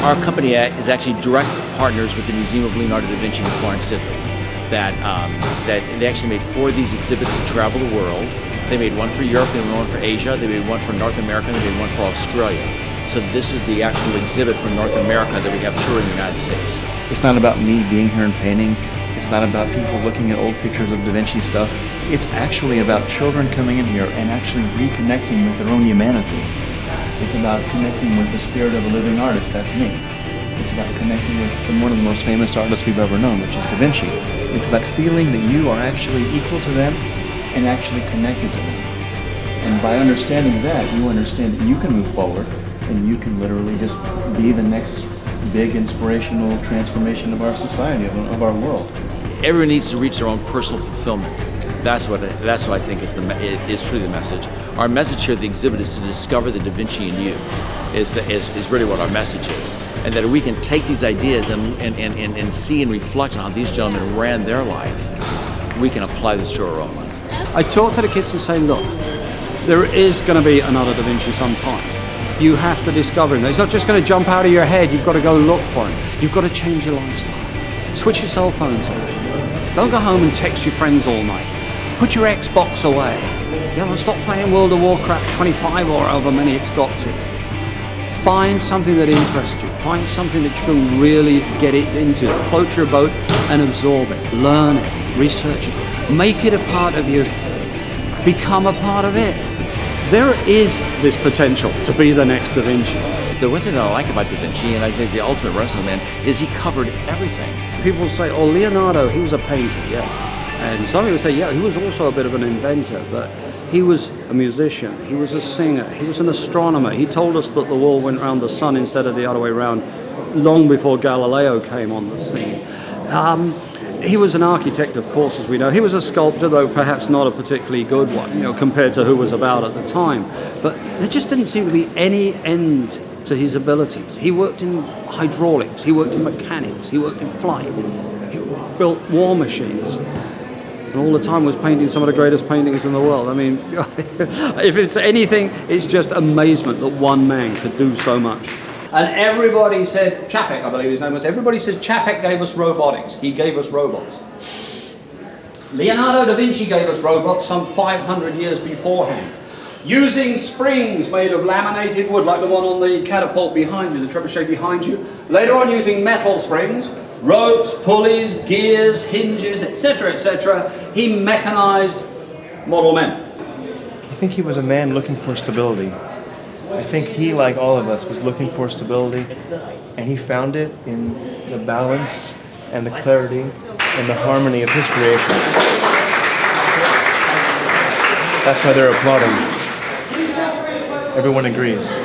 Our company is actually direct partners with the Museum of Leonardo da Vinci in Florence, Italy. That they actually made 4 of these exhibits that travel the world. They made one for Europe, they made one for Asia, they made one for North America, and they made one for Australia. So this is the actual exhibit for North America that we have touring the United States. It's not about me being here and painting. It's not about people looking at old pictures of Da Vinci stuff. It's actually about children coming in here and actually reconnecting with their own humanity. It's about connecting with the spirit of a living artist, that's me. It's about connecting with one of the most famous artists we've ever known, which is Da Vinci. It's about feeling that you are actually equal to them and actually connected to them. And by understanding that, you understand that you can move forward and you can literally just be the next big inspirational transformation of our society, of our world. Everyone needs to reach their own personal fulfillment. That's what I think is truly the message. Our message here at the exhibit is to discover the Da Vinci in you, is really what our message is. And that we can take these ideas and see and reflect on how these gentlemen ran their life, we can apply this to our own life. I talk to the kids and say, look, there is going to be another Da Vinci sometime. You have to discover him. He's not just going to jump out of your head. You've got to go look for him. You've got to change your lifestyle. Switch your cell phones off. Don't go home and text your friends all night. Put your Xbox away. Stop playing World of Warcraft 25 or however many it's got to. Find something that interests you. Find something that you can really get it into. Float your boat and absorb it. Learn it. Research it. Make it a part of you. Become a part of it. There is this potential to be the next Da Vinci. The one thing that I like about Da Vinci, and I think the ultimate Renaissance man, is he covered everything. People say, oh, Leonardo, he was a painter, yes. And some people say, yeah, he was also a bit of an inventor, but he was a musician, he was a singer, he was an astronomer. He told us that the world went around the sun instead of the other way around long before Galileo came on the scene. He was an architect, of course, as we know. He was a sculptor, though perhaps not a particularly good one, compared to who was about at the time. But there just didn't seem to be any end to his abilities. He worked in hydraulics, he worked in mechanics, he worked in flight, he built war machines. And all the time was painting some of the greatest paintings in the world. I mean, if it's anything, it's just amazement that one man could do so much. And everybody said, Čapek, I believe his name was, everybody says Čapek gave us robotics. He gave us robots. Leonardo da Vinci gave us robots some 500 years beforehand. Using springs made of laminated wood, like the one on the catapult behind you, the trebuchet behind you. Later on using metal springs, ropes, pulleys, gears, hinges, etc., etc. He mechanized model men. I think he was a man looking for stability. I think he, like all of us, was looking for stability, and he found it in the balance and the clarity and the harmony of his creations. That's why they're applauding. Everyone agrees.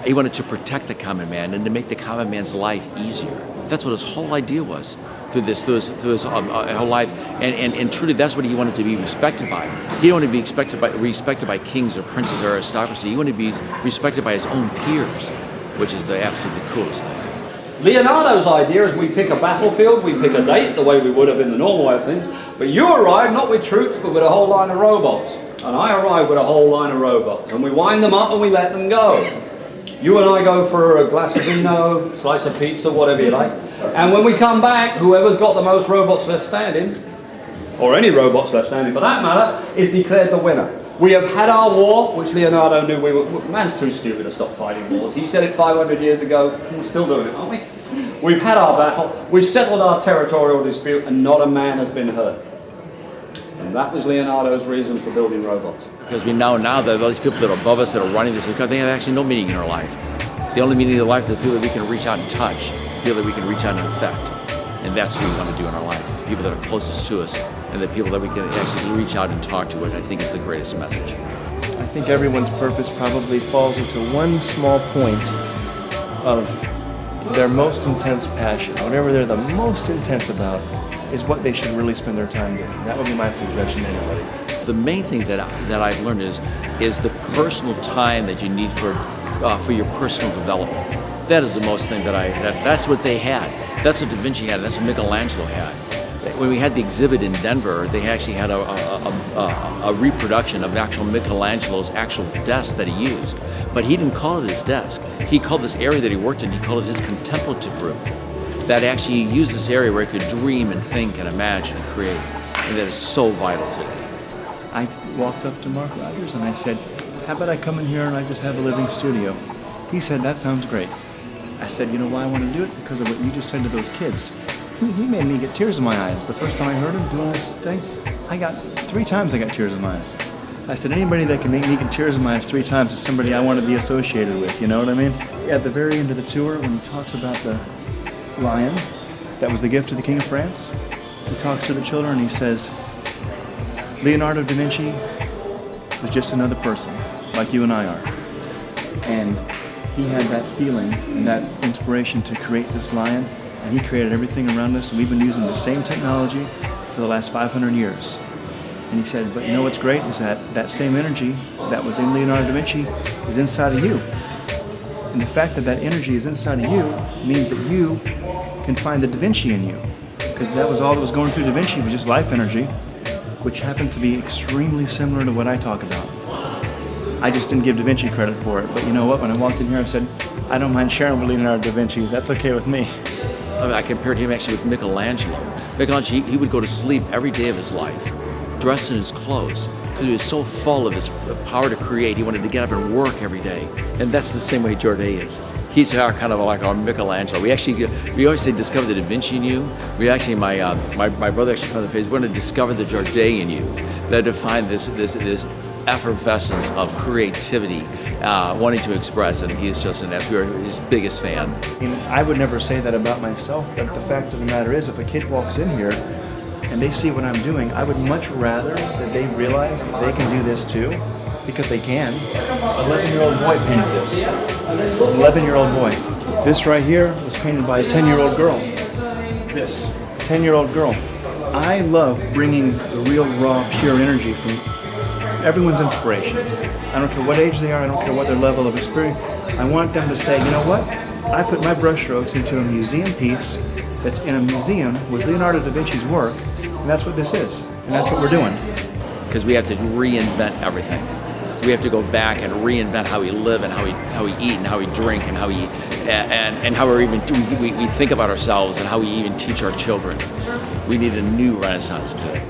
He wanted to protect the common man and to make the common man's life easier. That's what his whole idea was through his whole life, and truly that's what he wanted to be respected by. He didn't want to be respected by kings or princes or aristocracy. He wanted to be respected by his own peers, which is the absolutely coolest thing. Leonardo's idea is we pick a battlefield, we pick a date, the way we would have in the normal way of things, but you arrive not with troops but with a whole line of robots. And I arrive with a whole line of robots, and we wind them up and we let them go. You and I go for a glass of vino, slice of pizza, whatever you like. And when we come back, whoever's got the most robots left standing, or any robots left standing for that matter, is declared the winner. We have had our war, which Leonardo knew man's too stupid to stop fighting wars. He said it 500 years ago, we're still doing it, aren't we? We've had our battle, we've settled our territorial dispute, and not a man has been hurt. And that was Leonardo's reason for building robots. Because we know now that all these people that are above us, that are running this, they have actually no meaning in our life. The only meaning of life is the people that we can reach out and touch, people that we can reach out and affect. And that's what we want to do in our life. The people that are closest to us, and the people that we can actually reach out and talk to, which I think is the greatest message. I think everyone's purpose probably falls into one small point of their most intense passion. Whatever they're the most intense about is what they should really spend their time doing. That would be my suggestion to anybody. The main thing that I've learned is the personal time that you need for your personal development. That is the most thing that's what they had. That's what Da Vinci had. That's what Michelangelo had. when we had the exhibit in Denver, they actually had a reproduction of actual Michelangelo's actual desk that he used. But he didn't call it his desk. He called this area that he worked in, he called it his contemplative room. That actually used this area where he could dream and think and imagine and create. And that is so vital today. I walked up to Mark Rogers and I said, how about I come in here and I just have a living studio? He said, that sounds great. I said, you know why I want to do it? Because of what you just said to those kids. He made me get tears in my eyes. The first time I heard him doing this thing, 3 times I got tears in my eyes. I said, anybody that can make me get tears in my eyes 3 times is somebody I want to be associated with, you know what I mean? At the very end of the tour, when he talks about the lion that was the gift of the King of France, he talks to the children and he says, Leonardo da Vinci was just another person, like you and I are. And he had that feeling and that inspiration to create this lion, and he created everything around us, and we've been using the same technology for the last 500 years. And he said, but you know what's great is that same energy that was in Leonardo da Vinci is inside of you. And the fact that that energy is inside of you means that you can find the Da Vinci in you. Because that was all that was going through Da Vinci was just life energy, which happened to be extremely similar to what I talk about. I just didn't give Da Vinci credit for it, but you know what? When I walked in here, I said, I don't mind sharing with Leonardo da Vinci. That's okay with me. I compared him actually with Michelangelo. Michelangelo, he would go to sleep every day of his life, dressed in his clothes, because he was so full of his power to create. He wanted to get up and work every day. And that's the same way Jordi is. He's our kind of like our Michelangelo. We always say discover the Da Vinci in you. We actually, my brother actually called the phrase, we're going to discover the Jordi in you. That define this effervescence of creativity, wanting to express, and he's just we're his biggest fan. I would never say that about myself, but the fact of the matter is, if a kid walks in here and they see what I'm doing, I would much rather that they realize that they can do this too, because they can. 11-year-old boy painted this. 11-year-old boy. This right here was painted by a 10-year-old girl. This 10-year-old girl. I love bringing the real, raw, pure energy from everyone's inspiration. I don't care what age they are, I don't care what their level of experience. I want them to say, you know what? I put my brushstrokes into a museum piece that's in a museum with Leonardo da Vinci's work, and that's what this is, and that's what we're doing. Because we have to reinvent everything. We have to go back and reinvent how we live and how we eat and how we drink and how we think about ourselves and how we even teach our children. We need a new renaissance today.